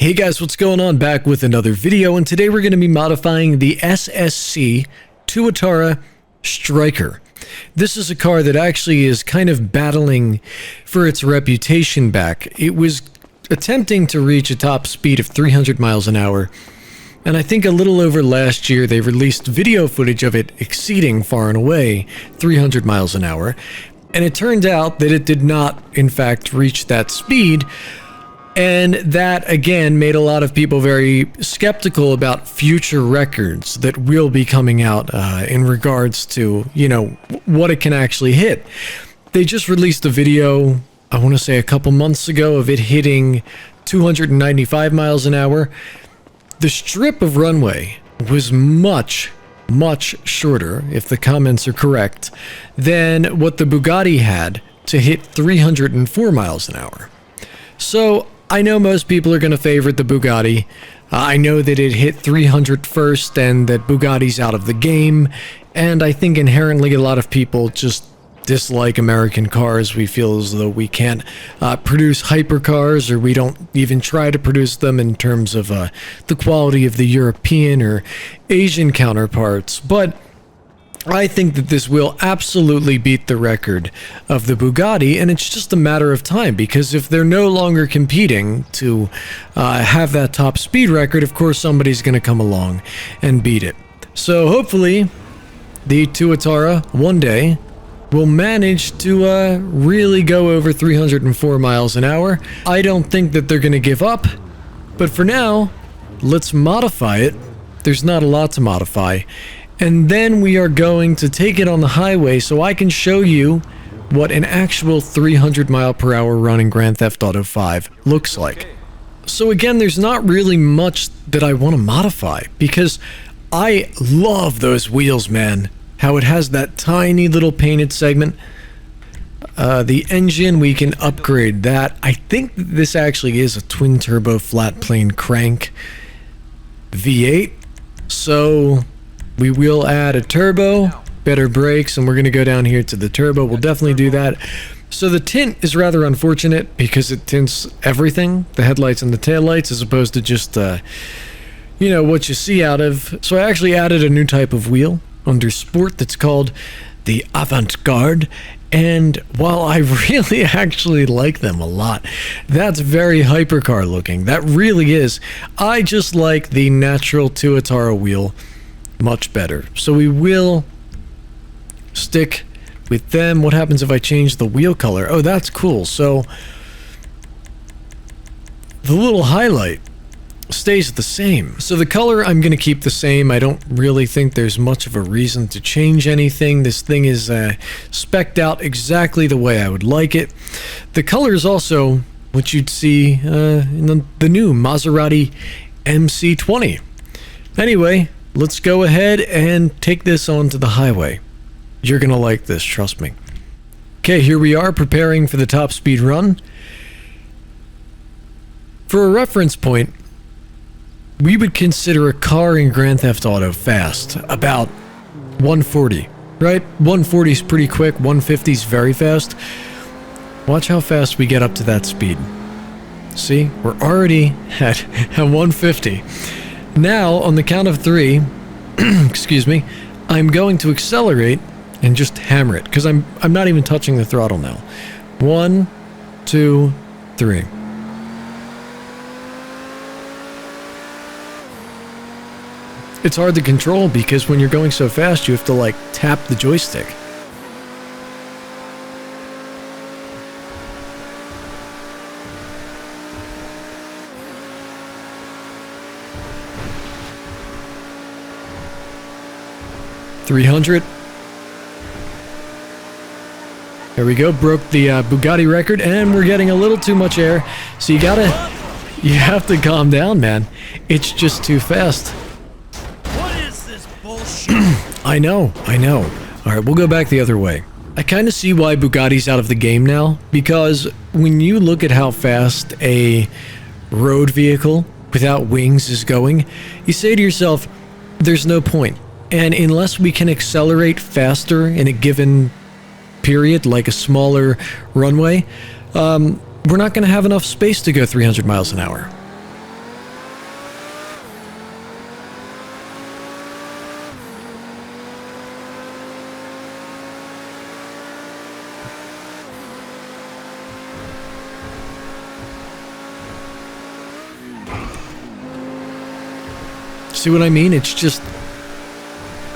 Hey guys, what's going on? Back with another video, and today we're going to be modifying the Ssc Tuatara Striker. This is a car that actually is kind of battling for its reputation back. It was attempting to reach a top speed of 300 miles an hour, and I think a little over last year they released video footage of it exceeding far and away 300 miles an hour, and it turned out that it did not in fact reach that speed. And that, again, made a lot of people very skeptical about future records that will be coming out in regards to, what it can actually hit. They just released a video, I want to say a couple months ago, of it hitting 295 miles an hour. The strip of runway was much shorter, if the comments are correct, than what the Bugatti had to hit 304 miles an hour. So I know most people are going to favorite the Bugatti. I know that it hit 300 first and that Bugatti's out of the game. And I think inherently a lot of people just dislike American cars. We feel as though we can't produce hypercars, or we don't even try to produce them in terms of the quality of the European or Asian counterparts. But I think that this will absolutely beat the record of the Bugatti, and it's just a matter of time, because if they're no longer competing to have that top speed record, of course somebody's going to come along and beat it. So hopefully the Tuatara one day will manage to really go over 304 miles an hour. I don't think that they're going to give up, but for now, let's modify it. There's not a lot to modify. And then we are going to take it on the highway so I can show you what an actual 300 mile per hour run in Grand Theft Auto 5 looks like. So again, there's not really much that I want to modify, because I love those wheels, man. How it has that tiny little painted segment. The engine, we can upgrade that. I think this actually is a twin turbo flat plane crank V8. So we will add a turbo, better brakes, and we're going to go down here to the turbo. We'll definitely do that. So the tint is rather unfortunate because it tints everything, the headlights and the taillights, as opposed to just, what you see out of. So I actually added a new type of wheel under Sport that's called the Avant-Garde. And while I really actually like them a lot, that's very hypercar looking. That really is. I just like the natural Tuatara wheel much better. So we will stick with them. What happens if I change the wheel color? Oh, that's cool. So the little highlight stays the same. So the color I'm going to keep the same. I don't really think there's much of a reason to change anything. This thing is spec'd out exactly the way I would like it. The color is also what you'd see in the new Maserati MC20. Anyway, let's go ahead and take this onto the highway. You're gonna like this, trust me. Okay, here we are preparing for the top speed run. For a reference point, we would consider a car in Grand Theft Auto fast about 140, right? 140 is pretty quick, 150 is very fast. Watch how fast we get up to that speed. See, we're already at 150. Now, on the count of 3, excuse me, I'm going to accelerate and just hammer it, because I'm not even touching the throttle now. 1, 2, 3. It's hard to control because when you're going so fast, you have to tap the joystick. $300. There we go, broke the Bugatti record, and we're getting a little too much air. So you have to calm down, man. It's just too fast. What is this bullshit? I know. Alright, we'll go back the other way. I kind of see why Bugatti's out of the game now, because when you look at how fast a road vehicle without wings is going, you say to yourself, there's no point. And unless we can accelerate faster in a given period, like a smaller runway, we're not going to have enough space to go 300 miles an hour. See what I mean? It's just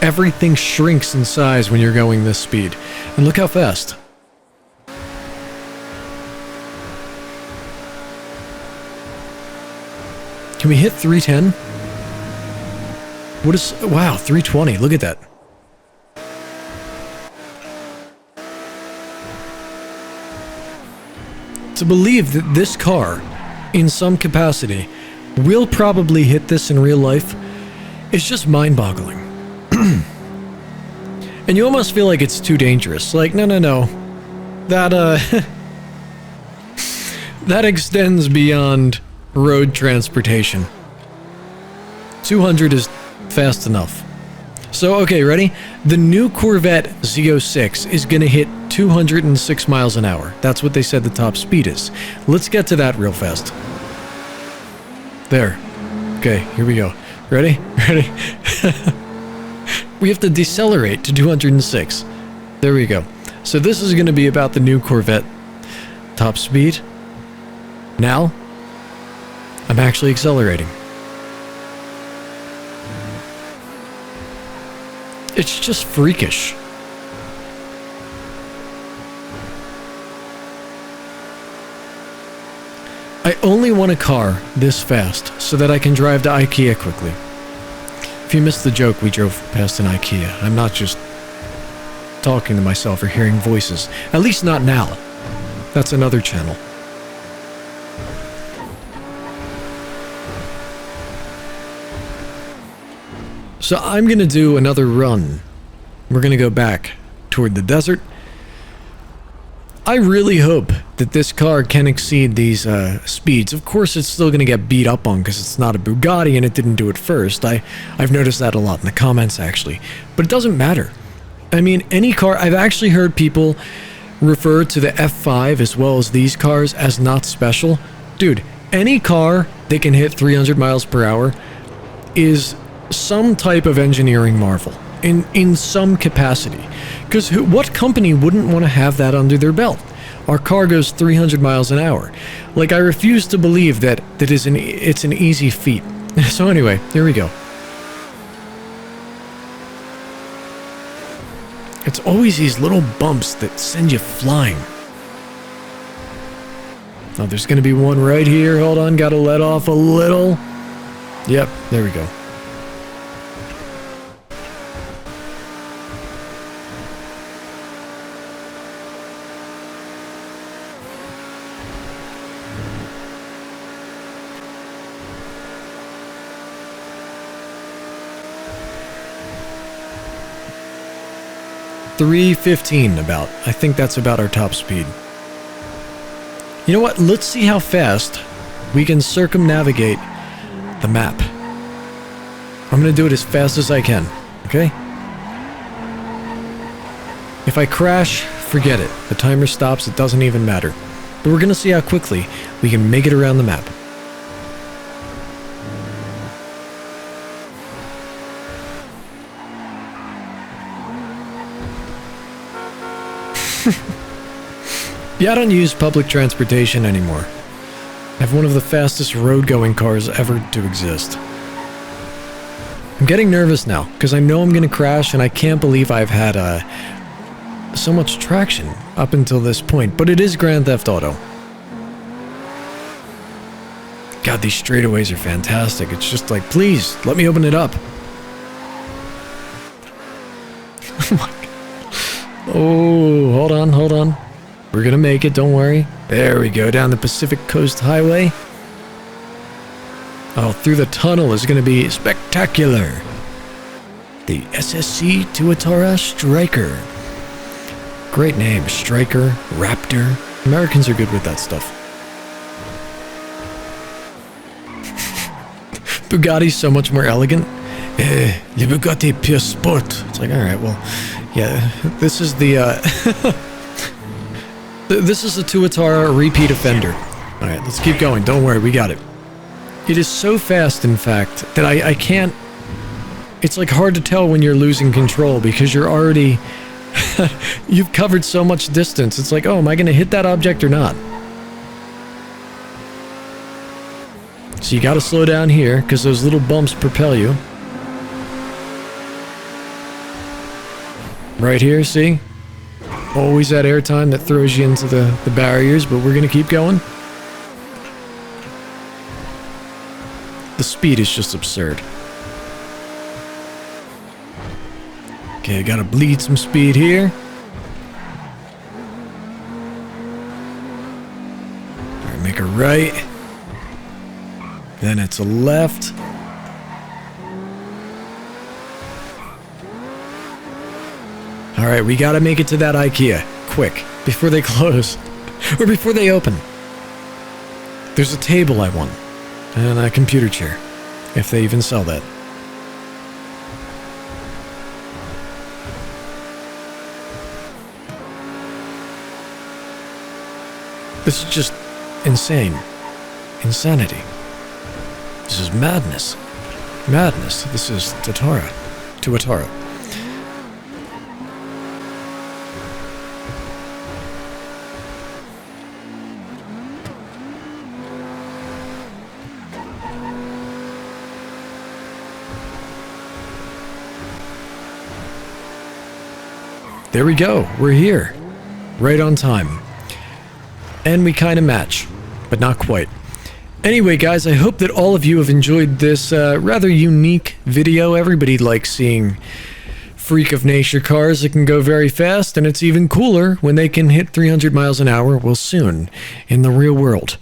everything shrinks in size when you're going this speed. And look how fast. Can we hit 310? What is... Wow, 320. Look at that. To believe that this car, in some capacity, will probably hit this in real life is just mind-boggling. And you almost feel like it's too dangerous. Like, no. That, that extends beyond road transportation. 200 is fast enough. So, okay, ready? The new Corvette Z06 is going to hit 206 miles an hour. That's what they said the top speed is. Let's get to that real fast. There. Okay, here we go. Ready? Ready? We have to decelerate to 206. There we go. So this is going to be about the new Corvette top speed. Now, I'm actually accelerating. It's just freakish. I only want a car this fast so that I can drive to IKEA quickly. If you missed the joke, we drove past an IKEA. I'm not just talking to myself or hearing voices. At least not now. That's another channel. So I'm going to do another run. We're going to go back toward the desert. I really hope that this car can exceed these speeds. Of course, it's still going to get beat up on because it's not a Bugatti and it didn't do it first. I've noticed that a lot in the comments, actually. But it doesn't matter. I mean, any car... I've actually heard people refer to the F5 as well as these cars as not special. Dude, any car that can hit 300 miles per hour is some type of engineering marvel in some capacity. Because what company wouldn't want to have that under their belt? Our car goes 300 miles an hour. Like, I refuse to believe that it's an easy feat. So anyway, here we go. It's always these little bumps that send you flying. Oh, there's gonna be one right here. Hold on, gotta let off a little. Yep, there we go. .315 about. I think that's about our top speed. You know what? Let's see how fast we can circumnavigate the map. I'm gonna do it as fast as I can, okay? If I crash, forget it. The timer stops, it doesn't even matter. But we're gonna see how quickly we can make it around the map. Yeah, I don't use public transportation anymore. I have one of the fastest road-going cars ever to exist. I'm getting nervous now, because I know I'm going to crash, and I can't believe I've had so much traction up until this point, but it is Grand Theft Auto. God, these straightaways are fantastic. It's just like, please, let me open it up. Oh my God. Oh, hold on, hold on. We're gonna make it, don't worry. There we go, down the Pacific Coast Highway. Oh, through the tunnel is gonna be spectacular. The Ssc Tuatara Striker. Great name, Striker, Raptor. Americans are good with that stuff. Bugatti's so much more elegant. Le Bugatti Pure Sport. It's like, alright, well, yeah, this is the, this is the Tuatara repeat offender. Alright, let's keep going. Don't worry, we got it. It is so fast, in fact, that I can't... It's like hard to tell when you're losing control because you're already... You've covered so much distance. It's like, oh, am I going to hit that object or not? So you got to slow down here because those little bumps propel you. Right here, see? Always that airtime that throws you into the barriers, but we're going to keep going. The speed is just absurd. Okay, I gotta bleed some speed here. Alright, make a right. Then it's a left. Alright, we gotta make it to that IKEA. Quick, before they close. Or before they open. There's a table I want. And a computer chair. If they even sell that. This is just insane. Insanity. This is madness. Madness. This is Tuatara. There we go. We're here. Right on time. And we kind of match, but not quite. Anyway, guys, I hope that all of you have enjoyed this rather unique video. Everybody likes seeing freak of nature cars that can go very fast, and it's even cooler when they can hit 300 miles an hour, well, soon, in the real world.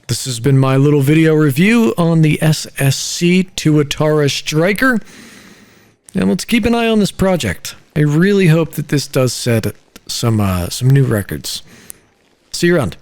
This has been my little video review on the Ssc Tuatara Striker. And let's keep an eye on this project. I really hope that this does set some new records. See you around.